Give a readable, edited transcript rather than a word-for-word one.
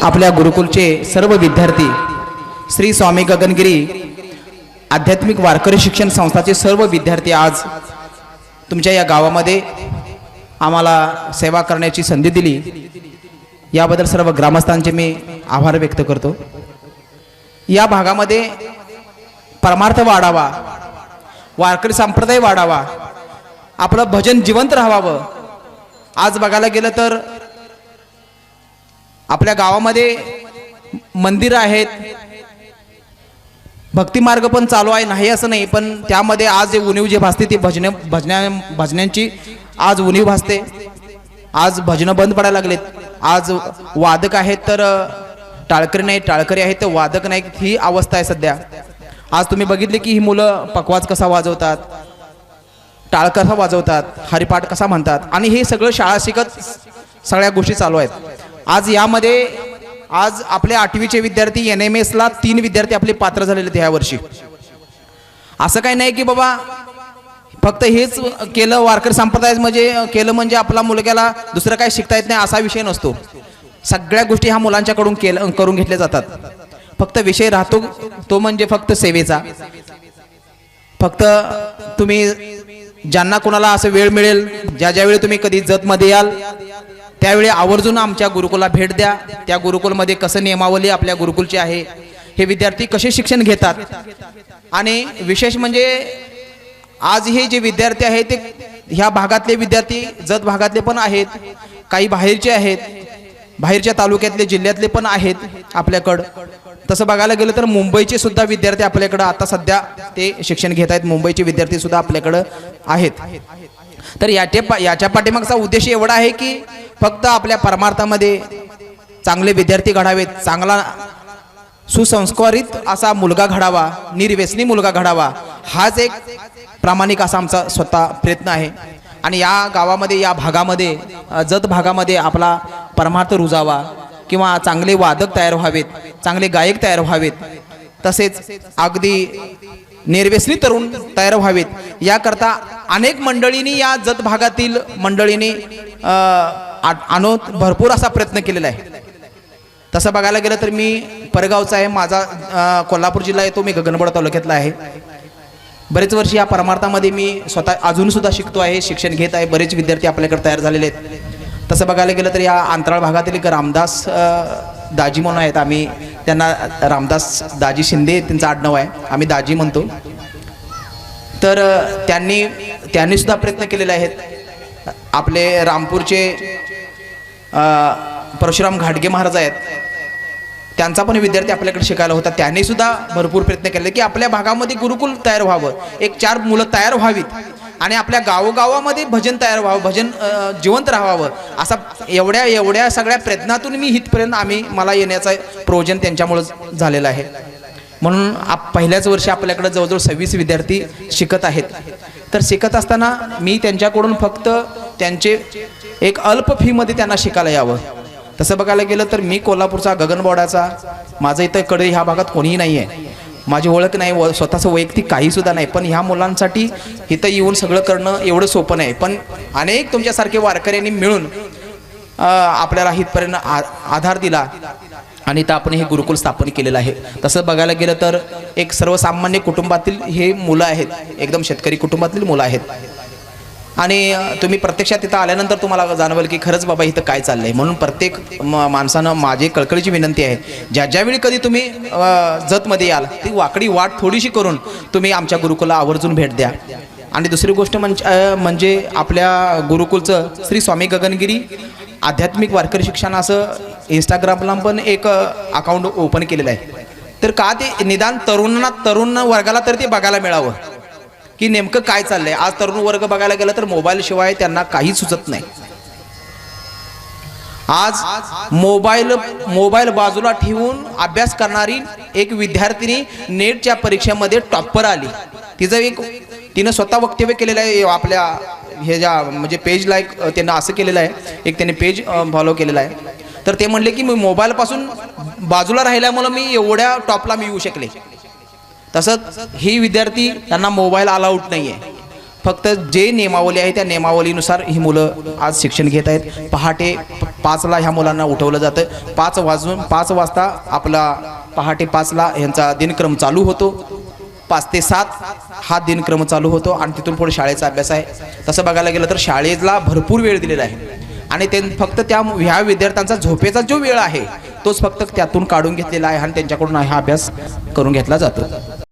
आपल्या गुरुकुलचे सर्व विद्यार्थी, श्री स्वामी गगनगिरी आध्यात्मिक वारकरी शिक्षण संस्थाचे सर्व विद्यार्थी आज तुमच्या या गावामध्ये आम्हाला सेवा करण्याची संधी दिली, याबद्दल सर्व ग्रामस्थांचे मी आभार व्यक्त करतो। या भागामध्ये परमार्थ वाढावा, वारकरी संप्रदाय वाढावा, आपलं भजन जिवंत राहावं। आज बघायला गेलं तर आपल्या गावामध्ये मंदिर आहेत, भक्ती मार्ग पण चालू आहे, नाही असं नाही, पण त्यामध्ये आज जे उणीव जे भासते ती भजनांची आज उणीव भासते। आज भजनं बंद पडायला लागलेत। आज वादक आहेत तर टाळकरी नाही, टाळकरी आहेत तर वादक नाही, ही अवस्था आहे सध्या। आज तुम्ही बघितले की ही मुलं पकवाज कसा वाजवतात, टाळ कसा वाजवतात, हरिपाठ कसा म्हणतात, आणि हे सगळं शाळा शिकत सगळ्या गोष्टी चालू आहेत। आज यामध्ये आज आपले 8वीचे विद्यार्थी NMS ला 3 विद्यार्थी आपले पात्र झालेले आहेत ह्या वर्षी। असं काही नाही की बाबा फक्त हेच केलं वारकरी संप्रदाय म्हणजे केलं म्हणजे आपला मुलग्याला दुसरं काही शिकता येत नाही असा विषय नसतो। सगळ्या गोष्टी ह्या मुलांच्याकडून करून घेतल्या जातात। फक्त विषय राहतो तो म्हणजे फक्त सेवेचा। फक्त तुम्ही ज्यांना कोणाला असं वेळ मिळेल, ज्यावेळी तुम्ही कधी जतमध्ये याल त्यावेळी आवर्जून आमच्या गुरुकुलला भेट द्या। त्या गुरुकुलमध्ये कसं नियमावली आपल्या गुरुकुलची आहे, हे विद्यार्थी कसे शिक्षण घेतात, आणि विशेष म्हणजे आज हे जे विद्यार्थी आहेत ते ह्या भागातले विद्यार्थी जत भागातले पण आहेत, काही बाहेरचे आहेत, बाहेरच्या तालुक्यातले जिल्ह्यातले पण आहेत आपल्याकडं। तसं बघायला गेलं तर मुंबईचे सुद्धा विद्यार्थी आपल्याकडं आता सध्या ते शिक्षण घेत आहेत, मुंबईचे विद्यार्थी सुद्धा आपल्याकडं आहेत। तर याच्या पाठीमागचा उद्देश एवढा आहे की फक्त आपल्या परमार्थामध्ये चांगले विद्यार्थी घडावेत, चांगला सुसंस्कारित असा मुलगा घडावा, निर्व्यसनी मुलगा घडावा, हाच एक प्रामाणिक असा आमचा स्वतः प्रयत्न आहे। आणि या गावामध्ये, या भागामध्ये, जत भागामध्ये आपला परमार्थ रुजावा, किंवा चांगले वादक तयार व्हावेत, चांगले गायक तयार व्हावेत, तसेच अगदी निर्व्यसनी तरुण तयार व्हावेत, याकरता अनेक मंडळींनी, या जत भागातील मंडळींनी भरपूर असा प्रयत्न केलेला आहे। तसं बघायला गेलं तर मी परगावचा आहे, माझा कोल्हापूर जिल्हा येतो, मी गगनबावडा तालुक्यातला आहे। बरेच वर्षी या परमार्थामध्ये मी स्वतः अजून सुद्धा शिकतो आहे, शिक्षण घेत आहे। बरेच विद्यार्थी आपल्याकडे तयार झालेले आहेत। तसं बघायला गेलं तर या अंतराळ भागातील एक रामदास दाजी म्हणून आहेत, आम्ही त्यांना रामदास दाजी शिंदे त्यांचं आडनाव आहे, आम्ही दाजी म्हणतो। तर त्यांनी सुद्धा प्रयत्न केलेले आहेत। आपले रामपूरचे परशुराम घाटगे महाराज आहेत, त्यांचा पण विद्यार्थी आपल्याकडे शिकायला होता, त्यांनी सुद्धा भरपूर प्रयत्न केले की आपल्या भागामध्ये गुरुकुल तयार व्हावं, एक 4 मुलं तयार व्हावीत, आणि आपल्या गावोगावामध्ये भजन तयार व्हावं, भजन जिवंत राहावं। असा एवढ्या सगळ्या प्रयत्नातून मी इथपर्यंत मला येण्याचं प्रयोजन त्यांच्यामुळे झालेलं आहे। म्हणून पहिल्याच वर्षी आपल्याकडे जवळजवळ 26 विद्यार्थी शिकत आहेत। तर शिकत असताना मी त्यांच्याकडून फक्त त्यांचे एक अल्प फीमध्ये त्यांना शिकायला यावं। तसं बघायला गेलं तर मी कोल्हापूरचा, गगनबावड्याचा, माझं इथं कडे ह्या भागात कोणीही नाही आहे, माझी ओळख नाही, स्वतःचं वैयक्तिक काही सुद्धा नाही, पण ह्या मुलांसाठी इथं येऊन सगळं करणं एवढं सोपं नाही। पण अनेक तुमच्यासारखे वारकऱ्यांनी मिळून आपल्याला इथपर्यंत आधार दिला, आणि इथं आपण हे गुरुकुल स्थापन केलेलं आहे। तसं बघायला गेलं तर एक सर्वसामान्य कुटुंबातील हे मुलं आहेत, एकदम शेतकरी कुटुंबातील मुलं आहेत, आणि तुम्ही प्रत्यक्षात तिथं आल्यानंतर तुम्हाला जाणवेल की खरंच बाबा इथं काय चाललंय। म्हणून प्रत्येक माणसानं माझी कळकळीची विनंती आहे, ज्यावेळी कधी तुम्ही जतमध्ये याल ती वाकडी वाट थोडीशी करून तुम्ही आमच्या गुरुकुलला आवर्जून भेट द्या। आणि दुसरी गोष्ट म्हणजे आपल्या गुरुकुलचं श्री स्वामी गगनगिरी आध्यात्मिक वारकरी शिक्षण असं इंस्टाग्रामला पण एक अकाउंट ओपन केलेलं आहे। तर का ते निदान तरुण वर्गाला तर ते बघायला मिळावं की नेमकं काय चाललंय. आज तरुण वर्ग बघायला गेलं तर मोबाईल शिवाय त्यांना काही सुचत नाही. आज मोबाईल बाजूला ठेवून अभ्यास करणारी एक विद्यार्थिनी नेटच्या परीक्षेमध्ये टॉपर आली. तिनं स्वतः वक्तव्य केलेलं आहे आपल्या हे ज्या म्हणजे पेजला एक त्यांना असं केलेलं आहे, एक त्यांनी पेज फॉलो केलेला आहे. तर ते म्हणले की मी मोबाईलपासून बाजूला राहिल्यामुळं मी एवढ्या टॉपला मी येऊ शकले. तसंच ही विद्यार्थी त्यांना मोबाईल अलाउड नाही आहे. फक्त जे नियमावली आहे त्या नियमावलीनुसार ही मुलं आज शिक्षण घेत आहेत. पहाटे 5ला ह्या मुलांना उठवलं जातं. 5 वाजता आपला पहाटे 5ला ह्यांचा दिनक्रम चालू होतो. 5 ते 7 हा दिनक्रम चालू होतो आणि तिथून पुढे शाळेचा अभ्यास आहे. तसं बघायला गेलं तर शाळेला भरपूर वेळ दिलेला आहे आणि ते फक्त ह्या विद्यार्थ्यांचा झोपेचा जो वेळ आहे तोच फक्त त्यातून काढून घेतलेला आहे आणि त्यांच्याकडून हा अभ्यास करून घेतला जातो.